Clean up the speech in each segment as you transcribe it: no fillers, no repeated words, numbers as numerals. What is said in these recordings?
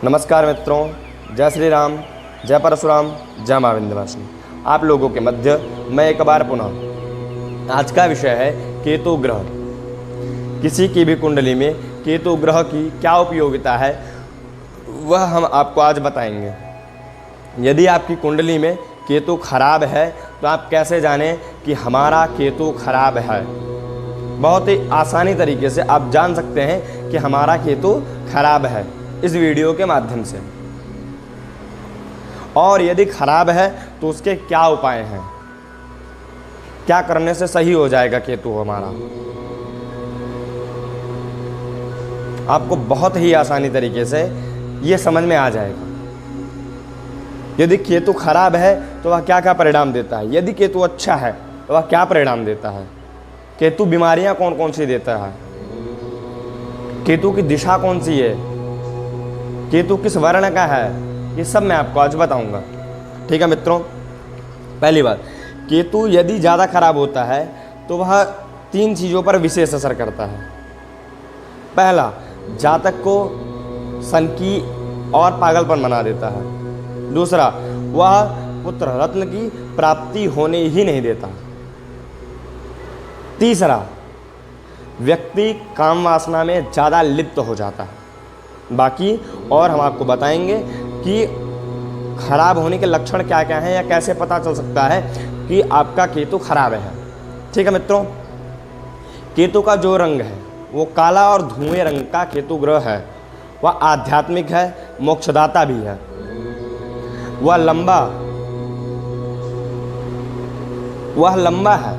नमस्कार मित्रों, जय श्री राम, जय परशुराम, जय मां विंध्यवासिनी। आप लोगों के मध्य मैं एक बार पुनः आज का विषय है केतु ग्रह। किसी की भी कुंडली में केतु ग्रह की क्या उपयोगिता है वह हम आपको आज बताएंगे। यदि आपकी कुंडली में केतु खराब है तो आप कैसे जानें कि हमारा केतु खराब है। बहुत ही आसानी तरीके से आप जान सकते हैं कि हमारा केतु खराब है इस वीडियो के माध्यम से। और यदि खराब है तो उसके क्या उपाय हैं, क्या करने से सही हो जाएगा केतु हमारा। आपको बहुत ही आसानी तरीके से ये समझ में आ जाएगा। यदि केतु खराब है तो वह क्या क्या परिणाम देता है, यदि केतु अच्छा है तो वह क्या परिणाम देता है, केतु बीमारियां कौन कौन सी देता है, केतु की दिशा कौन सी है, केतु किस वर्ण का है, ये सब मैं आपको आज बताऊंगा। ठीक है मित्रों, पहली बात, केतु यदि ज़्यादा खराब होता है तो वह 3 चीज़ों पर विशेष असर करता है। पहला, जातक को सनकी और पागलपन बना देता है। दूसरा, वह पुत्र रत्न की प्राप्ति होने ही नहीं देता। तीसरा, व्यक्ति काम वासना में ज़्यादा लिप्त हो जाता है। बाकी और हम आपको बताएंगे कि खराब होने के लक्षण क्या क्या हैं या कैसे पता चल सकता है कि आपका केतु खराब है। ठीक है मित्रों, केतु का जो रंग है वो काला और धुएं रंग का केतु ग्रह है। वह आध्यात्मिक है, मोक्षदाता भी है। वह लंबा है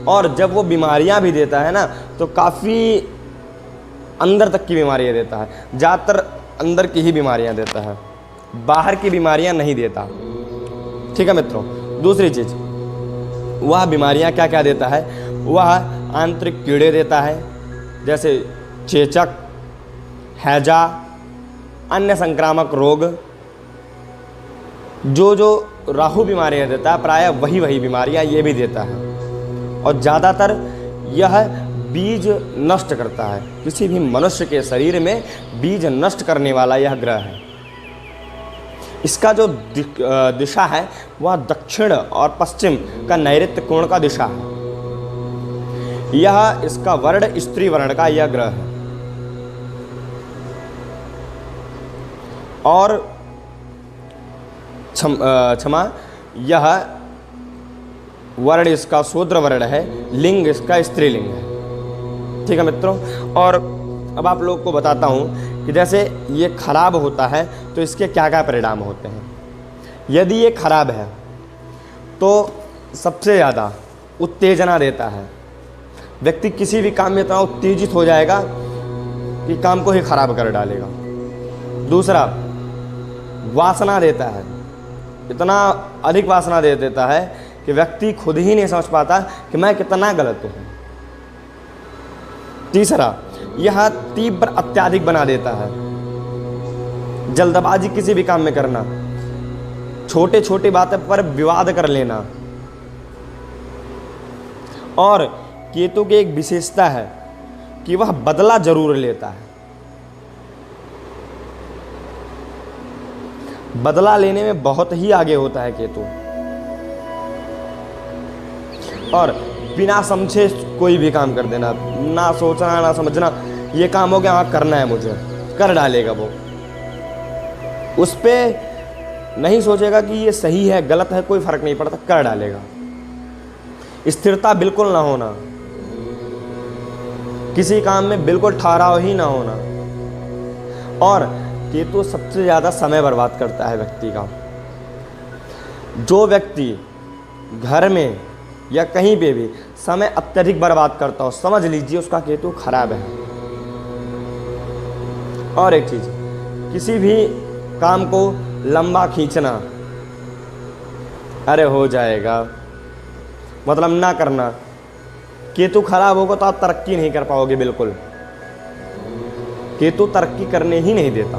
और जब वो बीमारियां भी देता है ना तो काफ़ी अंदर तक की बीमारियां देता है। ज़्यादातर अंदर की ही बीमारियां देता है, बाहर की बीमारियां नहीं देता। ठीक है मित्रों, दूसरी चीज़, वह बीमारियां क्या क्या देता है, वह आंतरिक कीड़े देता है जैसे चेचक, हैजा, अन्य संक्रामक रोग। जो राहु बीमारियां देता है प्रायः वही बीमारियां ये भी देता है। और ज़्यादातर यह बीज नष्ट करता है। किसी भी मनुष्य के शरीर में बीज नष्ट करने वाला यह ग्रह है। इसका जो दिशा है वह दक्षिण और पश्चिम का नैऋत्य कोण का दिशा है। यह इसका वर्ण स्त्री वर्ण का यह ग्रह है। और क्षमा, यह वर्ण इसका शूद्र वर्ण है, लिंग इसका स्त्रीलिंग है। ठीक है मित्रों, और अब आप लोग को बताता हूँ कि जैसे ये खराब होता है तो इसके क्या क्या परिणाम होते हैं। यदि ये खराब है तो सबसे ज़्यादा उत्तेजना देता है। व्यक्ति किसी भी काम में इतना उत्तेजित हो जाएगा कि काम को ही खराब कर डालेगा। दूसरा, वासना देता है, इतना अधिक वासना दे देता है कि व्यक्ति खुद ही नहीं समझ पाता कि मैं कितना गलत हूँ। तीसरा, यह तीव्र अत्याधिक बना देता है। जल्दबाजी किसी भी काम में करना, छोटे छोटे बातों पर विवाद कर लेना। और केतु की एक विशेषता है कि वह बदला जरूर लेता है। बदला लेने में बहुत ही आगे होता है केतु। और बिना समझे कोई भी काम कर देना, ना सोचना ना समझना, ये काम हो गया, हाँ करना है मुझे, कर डालेगा वो। उस पे नहीं सोचेगा कि ये सही है गलत है, कोई फर्क नहीं पड़ता, कर डालेगा। स्थिरता बिल्कुल ना होना, किसी काम में बिल्कुल ठहराव ही ना होना। और केतु सबसे ज़्यादा समय बर्बाद करता है व्यक्ति का। जो व्यक्ति घर में या कहीं पे भी समय अत्यधिक बर्बाद करता हो, समझ लीजिए उसका केतु खराब है। और एक चीज़, किसी भी काम को लंबा खींचना, अरे हो जाएगा, मतलब ना करना। केतु खराब होगा तो आप तरक्की नहीं कर पाओगे बिल्कुल। केतु तरक्की करने ही नहीं देता।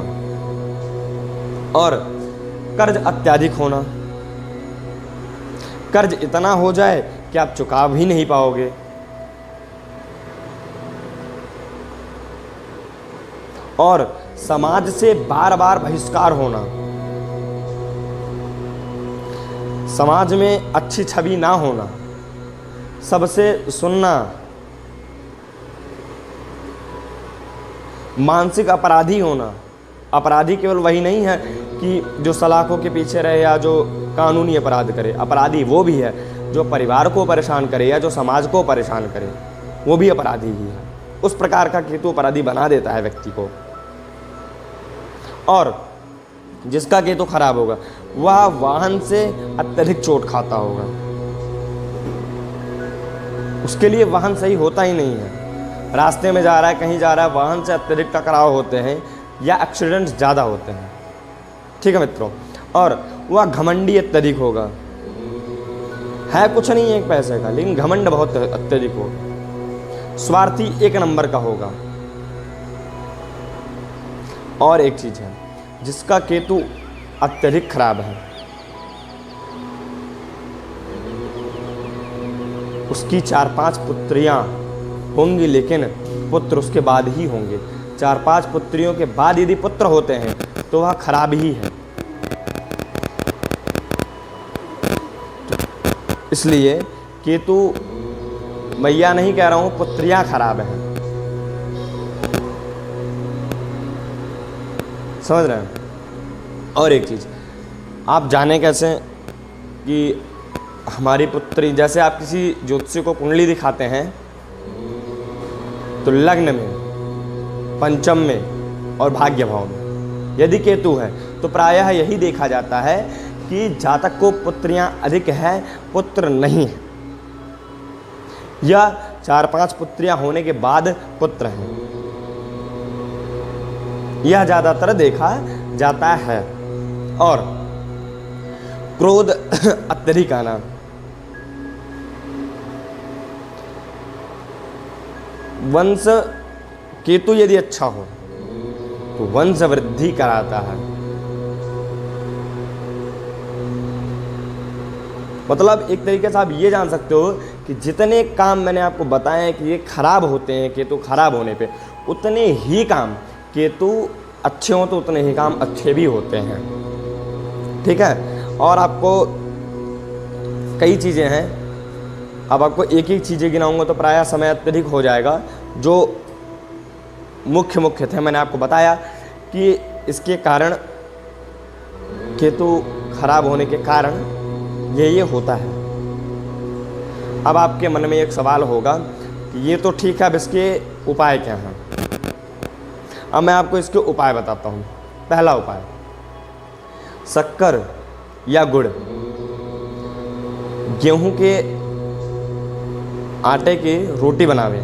और कर्ज अत्यधिक होना, कर्ज इतना हो जाए कि आप चुका भी नहीं पाओगे। और समाज से बार बार बहिष्कार होना, समाज में अच्छी छवि ना होना, सबसे सुनना, मानसिक अपराधी होना। अपराधी केवल वही नहीं है कि जो सलाखों के पीछे रहे या जो कानूनी अपराध करे, अपराधी वो भी है जो परिवार को परेशान करे या जो समाज को परेशान करे, वो भी अपराधी ही है। उस प्रकार का केतु अपराधी बना देता है व्यक्ति को। और जिसका केतु खराब होगा वह वाहन से अत्यधिक चोट खाता होगा, उसके लिए वाहन सही होता ही नहीं है। रास्ते में जा रहा है, कहीं जा रहा है, वाहन से अत्यधिक टकराव होते हैं या एक्सीडेंट्स ज़्यादा होते हैं। ठीक है मित्रों। और वह घमंडी अत्यधिक होगा, है कुछ नहीं एक पैसे का, लेकिन घमंड बहुत अत्यधिक होगा। स्वार्थी एक नंबर का होगा। और एक चीज़ है, जिसका केतु अत्यधिक खराब है उसकी 4-5 पुत्रियां होंगी, लेकिन पुत्र उसके बाद ही होंगे। 4-5 पुत्रियों के बाद यदि पुत्र होते हैं तो वह खराब ही है। इसलिए केतु, मैया नहीं कह रहा हूं, पुत्रियां खराब हैं। समझ रहे हैं। और एक चीज़, आप जाने कैसे कि हमारी पुत्री, जैसे आप किसी ज्योतिषी को कुंडली दिखाते हैं तो लग्न में, पंचम में और भाग्य भाव में यदि केतु है तो प्रायः यही देखा जाता है कि जातक को पुत्रियां अधिक है, पुत्र नहीं है, या 4-5 पुत्रियां होने के बाद पुत्र हैं। यह ज़्यादातर देखा जाता है। और क्रोध अत्यधिक आना, वंश केतु यदि अच्छा हो तो वंश वृद्धि कराता है। मतलब एक तरीके से आप ये जान सकते हो कि जितने काम मैंने आपको बताए हैं कि ये खराब होते हैं केतु खराब होने पे, उतने ही काम केतु अच्छे हों तो उतने ही काम अच्छे भी होते हैं। ठीक है। और आपको कई चीज़ें हैं, अब आपको एक एक चीज़ें गिनाऊंगा तो प्रायः समय अत्यधिक हो जाएगा। जो मुख्य थे मैंने आपको बताया कि इसके कारण, केतु खराब होने के कारण ये होता है। अब आपके मन में एक सवाल होगा कि ये तो ठीक है, अब इसके उपाय क्या हैं। अब मैं आपको इसके उपाय बताता हूँ। पहला उपाय, शक्कर या गुड़, गेहूं के आटे की रोटी बनावे,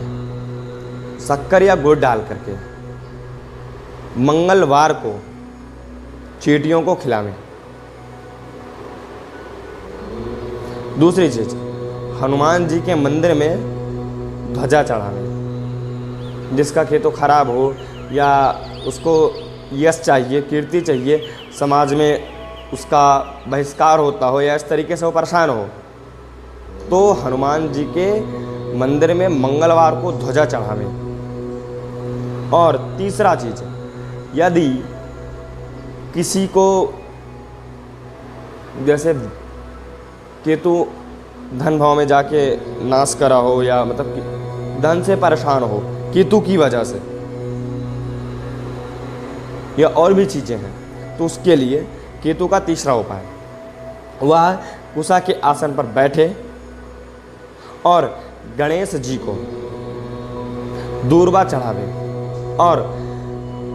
शक्कर या गुड़ डाल करके मंगलवार को चींटियों को खिलावें। दूसरी चीज, हनुमान जी के मंदिर में ध्वजा चढ़ावें। जिसका केतु खराब हो या उसको यश चाहिए, कीर्ति चाहिए, समाज में उसका बहिष्कार होता हो या इस तरीके से वो परेशान हो, तो हनुमान जी के मंदिर में मंगलवार को ध्वजा चढ़ावें। और तीसरा चीज़, यदि किसी को जैसे केतु धन भाव में जाके नाश करा हो या मतलब कि धन से परेशान हो केतु की वजह से, या और भी चीज़ें हैं, तो उसके लिए केतु का तीसरा उपाय, वह कुशा के आसन पर बैठे और गणेश जी को दूर्वा चढ़ावे और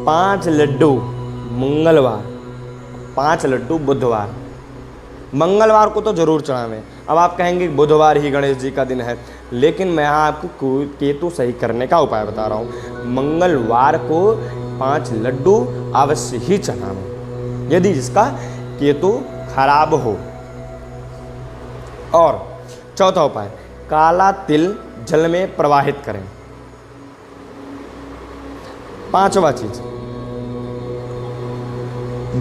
5 लड्डू मंगलवार, 5 लड्डू बुधवार, मंगलवार को तो जरूर चढ़ावें। अब आप कहेंगे बुधवार ही गणेश जी का दिन है, लेकिन मैं आपको केतु सही करने का उपाय बता रहा हूँ। मंगलवार को 5 लड्डू अवश्य ही चढ़ावें यदि जिसका केतु खराब हो। और चौथा उपाय, काला तिल जल में प्रवाहित करें। पांचवा चीज,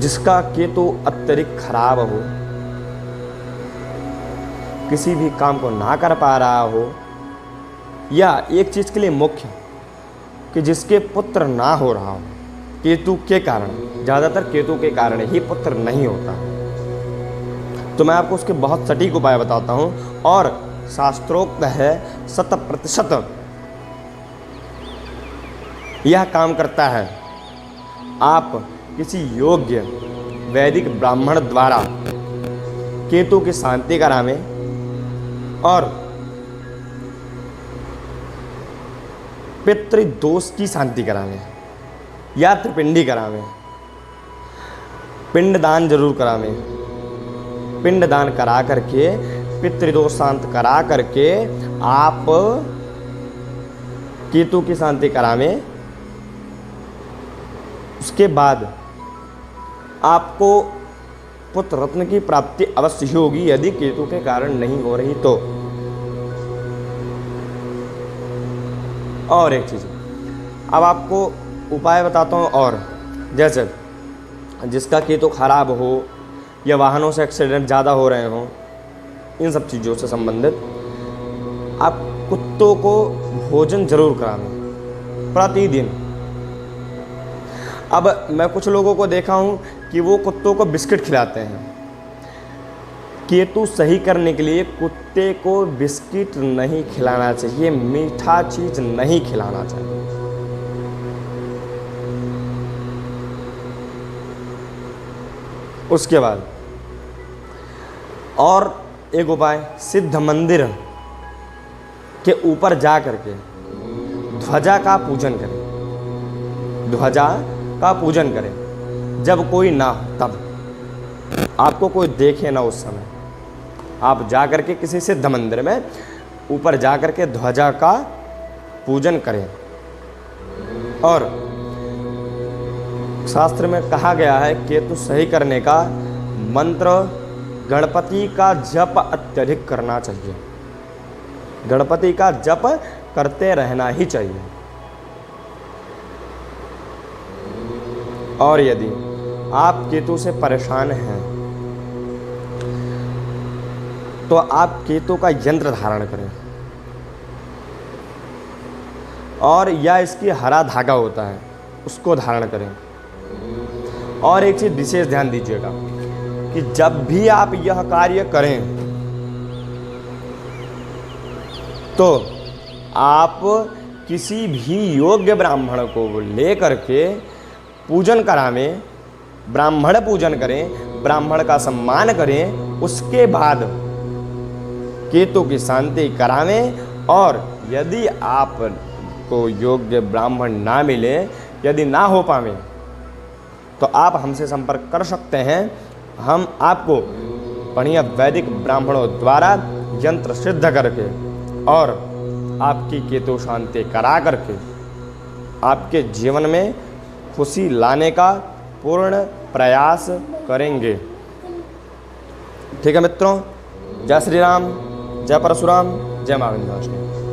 जिसका केतु अत्यधिक खराब हो, किसी भी काम को ना कर पा रहा हो, या एक चीज के लिए मुख्य कि जिसके पुत्र ना हो रहा हो, केतु के कारण, ज़्यादातर केतु के कारण ही पुत्र नहीं होता। तो मैं आपको उसके बहुत सटीक उपाय बताता हूँ और शास्त्रोक्त है, 100% यह काम करता है। आप किसी योग्य वैदिक ब्राह्मण द्वारा केतु की शांति करावें और पितृदोष की शांति करावें या त्रिपिंडी करावें, पिंडदान जरूर करावें। पिंडदान करा करके, पितृदोष शांत करा करके आप केतु की शांति करावें। उसके बाद आपको पुत्र रत्न की प्राप्ति अवश्य ही होगी, यदि केतु के कारण नहीं हो रही तो। और एक चीज़ अब आपको उपाय बताता हूँ, और जैसे जिसका केतु खराब हो या वाहनों से एक्सीडेंट ज़्यादा हो रहे हों, इन सब चीज़ों से संबंधित आप कुत्तों को भोजन जरूर करावें प्रतिदिन। अब मैं कुछ लोगों को देखा हूँ कि वो कुत्तों को बिस्किट खिलाते हैं। केतु सही करने के लिए कुत्ते को बिस्किट नहीं खिलाना चाहिए, मीठा चीज नहीं खिलाना चाहिए। उसके बाद और एक उपाय, सिद्ध मंदिर के ऊपर जा करके ध्वजा का पूजन करें। ध्वजा का पूजन करें जब कोई ना हो, तब आपको कोई देखे ना उस समय आप जा करके किसी सिद्ध मंदिर में ऊपर जा करके ध्वजा का पूजन करें। और शास्त्र में कहा गया है केतु सही करने का मंत्र गणपति का जप अत्यधिक करना चाहिए। गणपति का जप करते रहना ही चाहिए। और यदि आप केतु से परेशान हैं तो आप केतु का यंत्र धारण करें, और या इसकी हरा धागा होता है उसको धारण करें। और एक चीज विशेष ध्यान दीजिएगा कि जब भी आप यह कार्य करें तो आप किसी भी योग्य ब्राह्मण को लेकर के पूजन करावें, ब्राह्मण पूजन करें, ब्राह्मण का सम्मान करें। उसके बाद केतु की शांति करावें। और यदि आपको योग्य ब्राह्मण ना मिले, यदि ना हो पावे, तो आप हमसे संपर्क कर सकते हैं। हम आपको बढ़िया वैदिक ब्राह्मणों द्वारा यंत्र सिद्ध करके और आपकी केतु शांति करा करके आपके जीवन में खुशी लाने का पूर्ण प्रयास करेंगे। ठीक है मित्रों, जय श्री राम, जय परशुराम, जय मां विंध्यवासिनी।